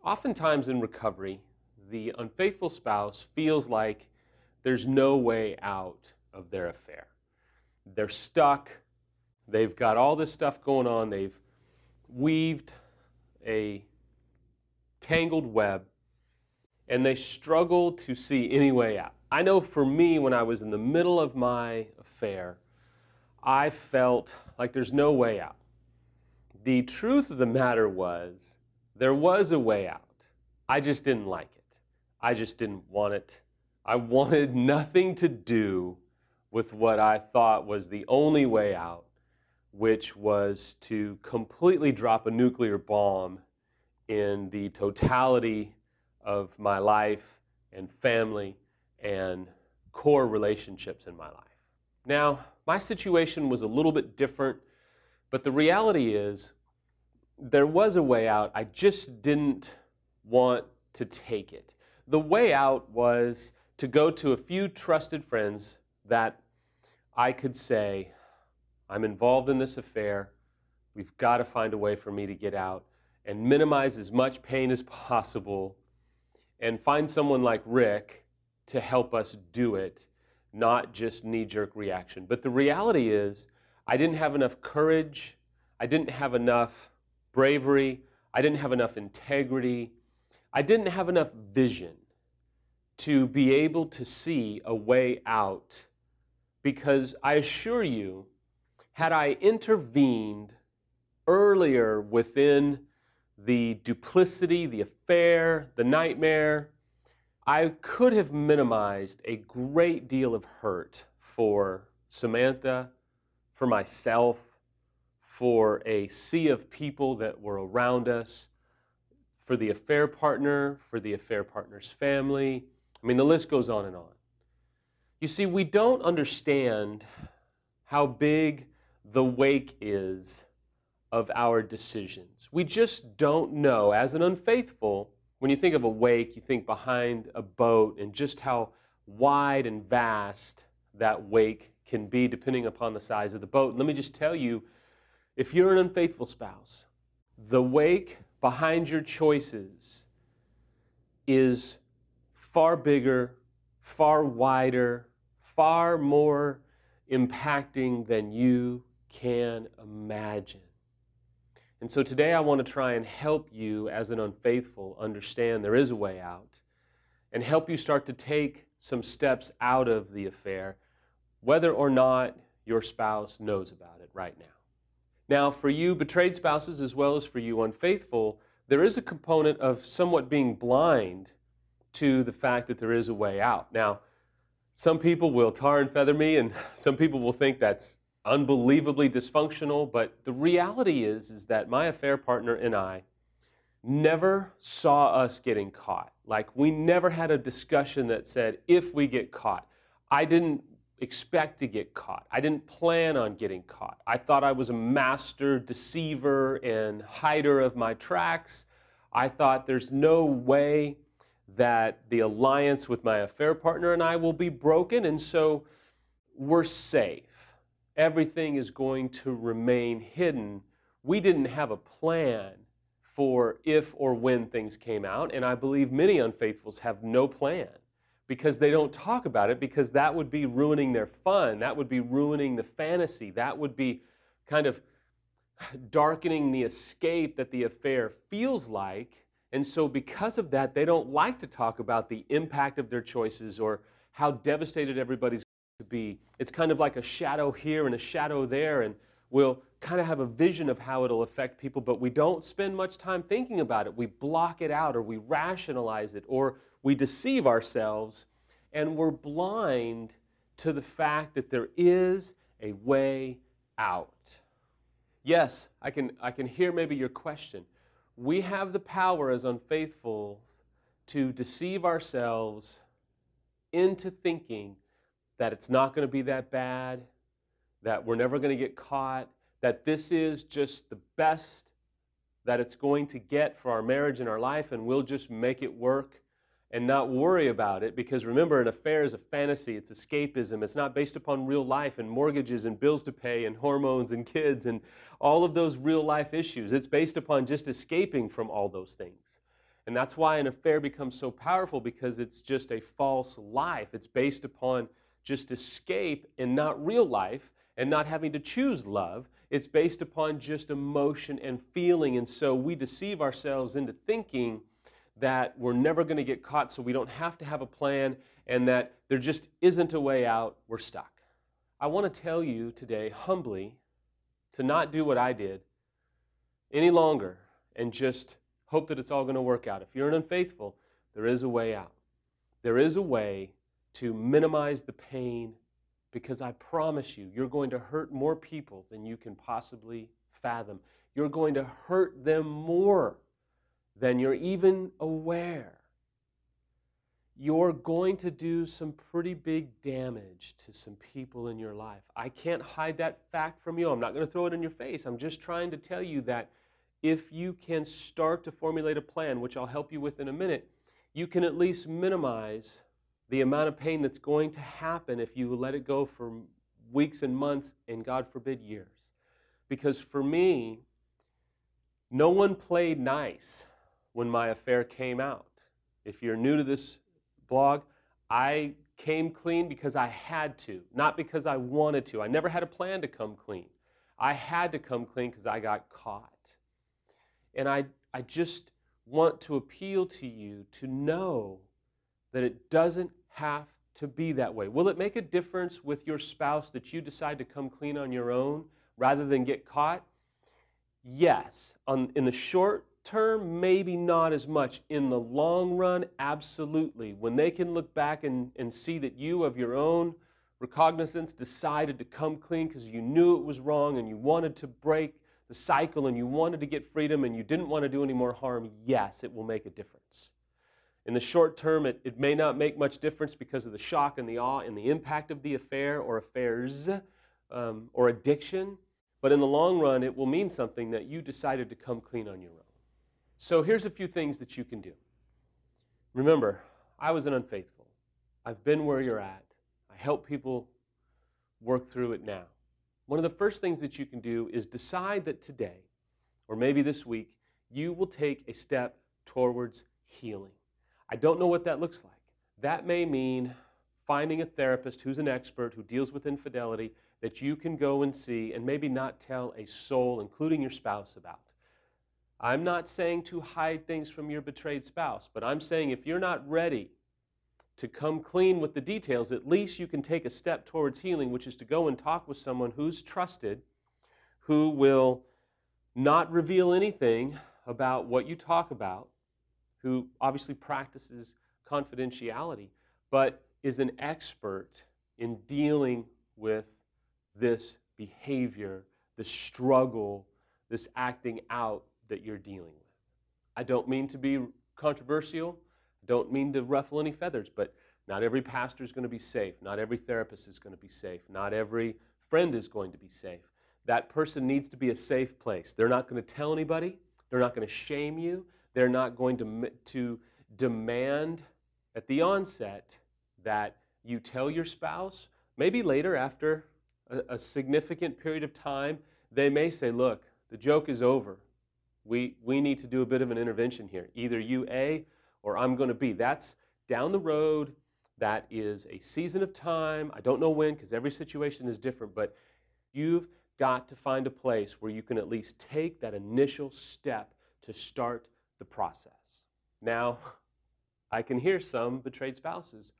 Oftentimes in recovery, the unfaithful spouse feels like there's no way out of their affair. They're stuck. They've got all this stuff going on. They've weaved a tangled web, and they struggle to see any way out. I know for me, when I was in the middle of my affair, I felt like there's no way out. The truth of the matter was, there was a way out. I just didn't like it. I just didn't want it. I wanted nothing to do with what I thought was the only way out, which was to completely drop a nuclear bomb in the totality of my life and family and core relationships in my life. Now, my situation was a little bit different, but the reality is there was a way out. I just didn't want to take it. The way out was to go to a few trusted friends that I could say, I'm involved in this affair. We've got to find a way for me to get out and minimize as much pain as possible and find someone like Rick to help us do it, not just knee-jerk reaction. But the reality is, I didn't have enough courage. I didn't have enough bravery. I didn't have enough integrity. I didn't have enough vision to be able to see a way out, because I assure you, had I intervened earlier within the duplicity, the affair, the nightmare, I could have minimized a great deal of hurt for Samantha, for myself, for a sea of people that were around us, for the affair partner, for the affair partner's family. I mean, the list goes on and on. You see, we don't understand how big the wake is of our decisions. We just don't know. As an unfaithful, when you think of a wake, you think behind a boat and just how wide and vast that wake can be depending upon the size of the boat. And let me just tell you, if you're an unfaithful spouse, the wake behind your choices is far bigger, far wider, far more impacting than you can imagine. And so today I want to try and help you as an unfaithful understand there is a way out and help you start to take some steps out of the affair, whether or not your spouse knows about it right now. Now, for you betrayed spouses as well as for you unfaithful, there is a component of somewhat being blind to the fact that there is a way out. Now, some people will tar and feather me, and some people will think that's unbelievably dysfunctional, but the reality is that my affair partner and I never saw us getting caught. Like, we never had a discussion that said, if we get caught. I didn't expect to get caught. I didn't plan on getting caught. I thought I was a master deceiver and hider of my tracks. I thought there's no way that the alliance with my affair partner and I will be broken, and so we're safe. Everything is going to remain hidden. We didn't have a plan for if or when things came out, and I believe many unfaithfuls have no plan because they don't talk about it, because that would be ruining their fun. That would be ruining the fantasy. That would be kind of darkening the escape that the affair feels like. And so because of that, they don't like to talk about the impact of their choices or how devastated everybody's going to be. It's kind of like a shadow here and a shadow there, and we'll kind of have a vision of how it'll affect people, but we don't spend much time thinking about it. We block it out, or we rationalize it, or we deceive ourselves, and we're blind to the fact that there is a way out. Yes, I can hear maybe your question. We have the power as unfaithful to deceive ourselves into thinking that it's not going to be that bad, that we're never going to get caught, that this is just the best that it's going to get for our marriage and our life, and we'll just make it work. and not worry about it, because remember, an affair is a fantasy, it's escapism, it's not based upon real life and mortgages and bills to pay and hormones and kids and all of those real life issues. It's based upon just escaping from all those things. And that's why an affair becomes so powerful, because it's just a false life. It's based upon just escape and not real life, and not having to choose love. It's based upon just emotion and feeling. And so we deceive ourselves into thinking that we're never going to get caught, so we don't have to have a plan, and that there just isn't a way out, we're stuck. I want to tell you today, humbly, to not do what I did any longer and just hope that it's all going to work out. If you're an unfaithful, there is a way out. There is a way to minimize the pain, because I promise you, you're going to hurt more people than you can possibly fathom. You're going to hurt them more than you're even aware. You're going to do some pretty big damage to some people in your life. I can't hide that fact from you. I'm not going to throw it in your face. I'm just trying to tell you that if you can start to formulate a plan, which I'll help you with in a minute, you can at least minimize the amount of pain that's going to happen if you let it go for weeks and months and, God forbid, years. Because for me, no one played nice when my affair came out. If you're new to this blog, I came clean because I had to, not because I wanted to. I never had a plan to come clean. I had to come clean because I got caught. And I just want to appeal to you to know that it doesn't have to be that way. Will it make a difference with your spouse that you decide to come clean on your own rather than get caught? Yes. In the short term, maybe not as much. In the long run, absolutely. When they can look back and see that you, of your own recognizance, decided to come clean because you knew it was wrong and you wanted to break the cycle and you wanted to get freedom and you didn't want to do any more harm, yes, it will make a difference. In the short term, it may not make much difference because of the shock and the awe and the impact of the affair or affairs or addiction. But in the long run, it will mean something that you decided to come clean on your own. So here's a few things that you can do. Remember, I was an unfaithful. I've been where you're at. I help people work through it now. One of the first things that you can do is decide that today, or maybe this week, you will take a step towards healing. I don't know what that looks like. That may mean finding a therapist who's an expert, who deals with infidelity, that you can go and see and maybe not tell a soul, including your spouse, about. I'm not saying to hide things from your betrayed spouse, but I'm saying if you're not ready to come clean with the details, at least you can take a step towards healing, which is to go and talk with someone who's trusted, who will not reveal anything about what you talk about, who obviously practices confidentiality, but is an expert in dealing with this behavior, this struggle, this acting out that you're dealing with. I don't mean to be controversial, don't mean to ruffle any feathers, but not every pastor is going to be safe. Not every therapist is going to be safe. Not every friend is going to be safe. That person needs to be a safe place. They're not going to tell anybody. They're not going to shame you. They're not going to demand at the onset that you tell your spouse. Maybe later, after a significant period of time, they may say, look, the joke is over. We need to do a bit of an intervention here. Either you A or I'm going to B. That's down the road. That is a season of time. I don't know when, because every situation is different, but you've got to find a place where you can at least take that initial step to start the process. Now, I can hear some betrayed spouses.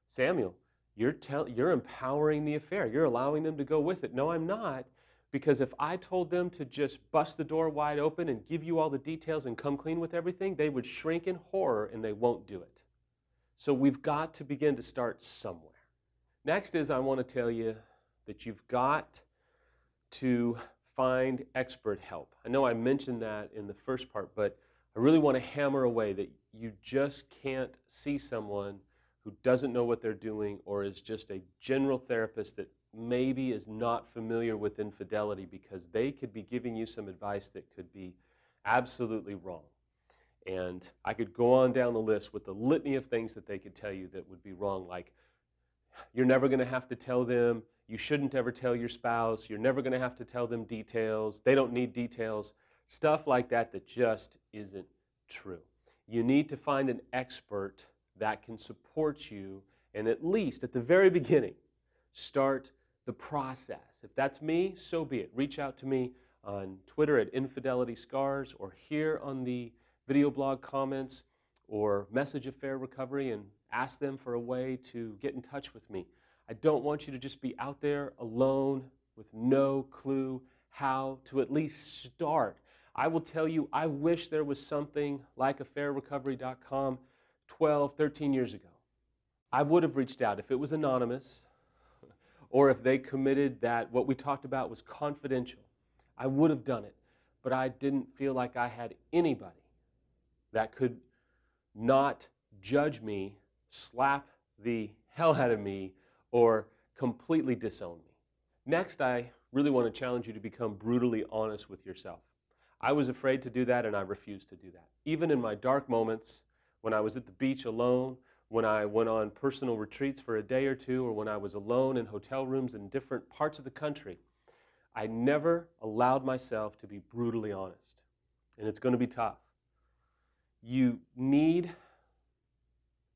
Samuel, you're empowering the affair. You're allowing them to go with it. No, I'm not. Because if I told them to just bust the door wide open and give you all the details and come clean with everything, they would shrink in horror and they won't do it. So we've got to begin to start somewhere. Next is I want to tell you that you've got to find expert help. I know I mentioned that in the first part, but I really want to hammer away that you just can't see someone who doesn't know what they're doing or is just a general therapist that maybe is not familiar with infidelity, because they could be giving you some advice that could be absolutely wrong. And I could go on down the list with the litany of things that they could tell you that would be wrong, like you're never going to have to tell them, you shouldn't ever tell your spouse, you're never going to have to tell them details, they don't need details, stuff like that that just isn't true. You need to find an expert that can support you and at least at the very beginning start the process. If that's me, so be it. Reach out to me on Twitter at Infidelity Scars or here on the video blog comments or message Affair Recovery and ask them for a way to get in touch with me. I don't want you to just be out there alone with no clue how to at least start. I will tell you, I wish there was something like affairrecovery.com 12, 13 years ago. I would have reached out if it was anonymous or if they committed that what we talked about was confidential. I would have done it, but I didn't feel like I had anybody that could not judge me, slap the hell out of me, or completely disown me. Next, I really want to challenge you to become brutally honest with yourself. I was afraid to do that, and I refused to do that. Even in my dark moments, when I was at the beach alone, when I went on personal retreats for a day or two, or when I was alone in hotel rooms in different parts of the country, I never allowed myself to be brutally honest. And it's going to be tough. You need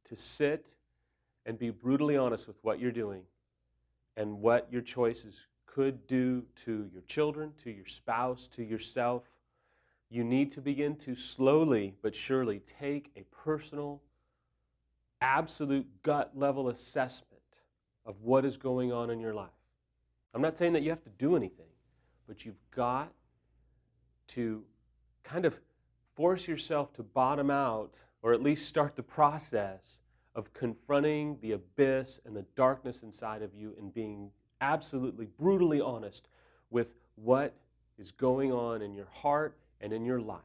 to sit and be brutally honest with what you're doing and what your choices could do to your children, to your spouse, to yourself. You need to begin to slowly but surely take a personal, absolute gut level assessment of what is going on in your life. I'm not saying that you have to do anything, but you've got to kind of force yourself to bottom out or at least start the process of confronting the abyss and the darkness inside of you and being absolutely brutally honest with what is going on in your heart and in your life.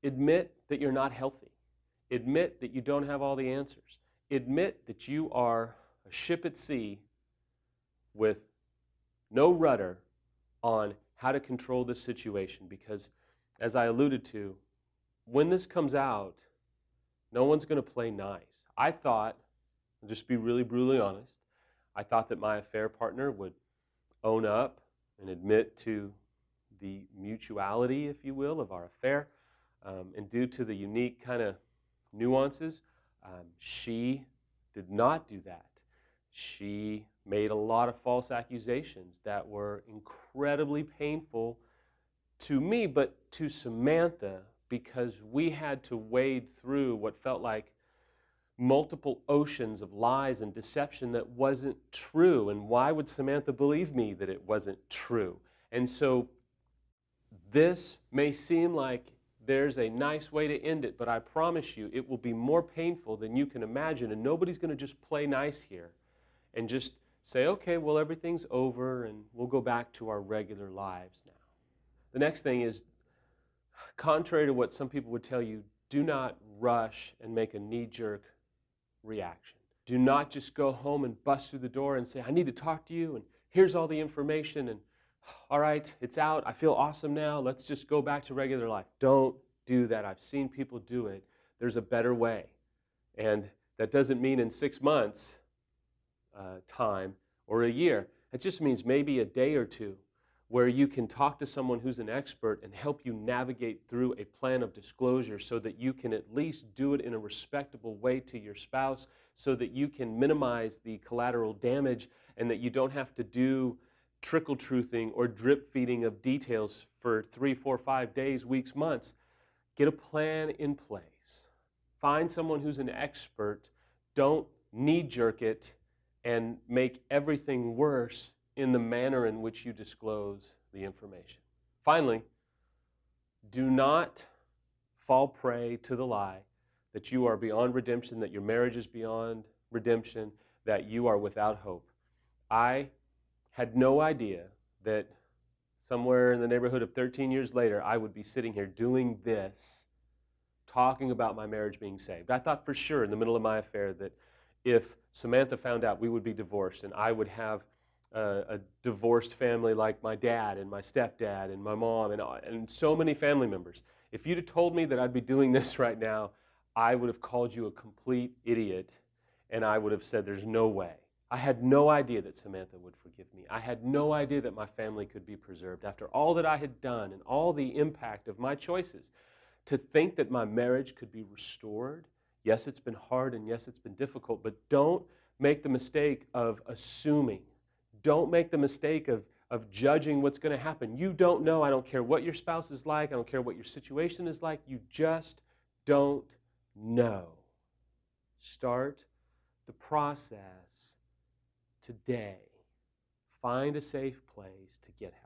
Admit that you're not healthy. Admit that you don't have all the answers. Admit that you are a ship at sea with no rudder on how to control this situation, because as I alluded to, when this comes out, no one's going to play nice. I thought, I'll just be really brutally honest, I thought that my affair partner would own up and admit to the mutuality, if you will, of our affair. And due to the unique kind of nuances, she did not do that. She made a lot of false accusations that were incredibly painful to me, but to Samantha, because we had to wade through what felt like multiple oceans of lies and deception that wasn't true. And why would Samantha believe me that it wasn't true? And so this may seem like there's a nice way to end it, but I promise you it will be more painful than you can imagine, and nobody's going to just play nice here and just say, okay, well, everything's over and we'll go back to our regular lives now. The next thing is, contrary to what some people would tell you, do not rush and make a knee-jerk reaction. Do not just go home and bust through the door and say, I need to talk to you, and here's all the information, and all right, it's out, I feel awesome now, let's just go back to regular life. Don't do that. I've seen people do it. There's a better way. And that doesn't mean in 6 months time or a year. It just means maybe a day or two where you can talk to someone who's an expert and help you navigate through a plan of disclosure so that you can at least do it in a respectable way to your spouse, so that you can minimize the collateral damage and that you don't have to do trickle-truthing or drip-feeding of details for 3, 4, 5 days, weeks, months. Get a plan in place. Find someone who's an expert. Don't knee-jerk it and make everything worse in the manner in which you disclose the information. Finally, do not fall prey to the lie that you are beyond redemption, that your marriage is beyond redemption, that you are without hope. I had no idea that somewhere in the neighborhood of 13 years later, I would be sitting here doing this, talking about my marriage being saved. I thought for sure in the middle of my affair that if Samantha found out, we would be divorced, and I would have a divorced family like my dad and my stepdad and my mom and so many family members. If you'd have told me that I'd be doing this right now, I would have called you a complete idiot, and I would have said there's no way. I had no idea that Samantha would forgive me. I had no idea that my family could be preserved after all that I had done and all the impact of my choices. To think that my marriage could be restored, yes, it's been hard and yes, it's been difficult, but don't make the mistake of assuming. Don't make the mistake of judging what's going to happen. You don't know. I don't care what your spouse is like. I don't care what your situation is like. You just don't know. Start the process today. Find a safe place to get help.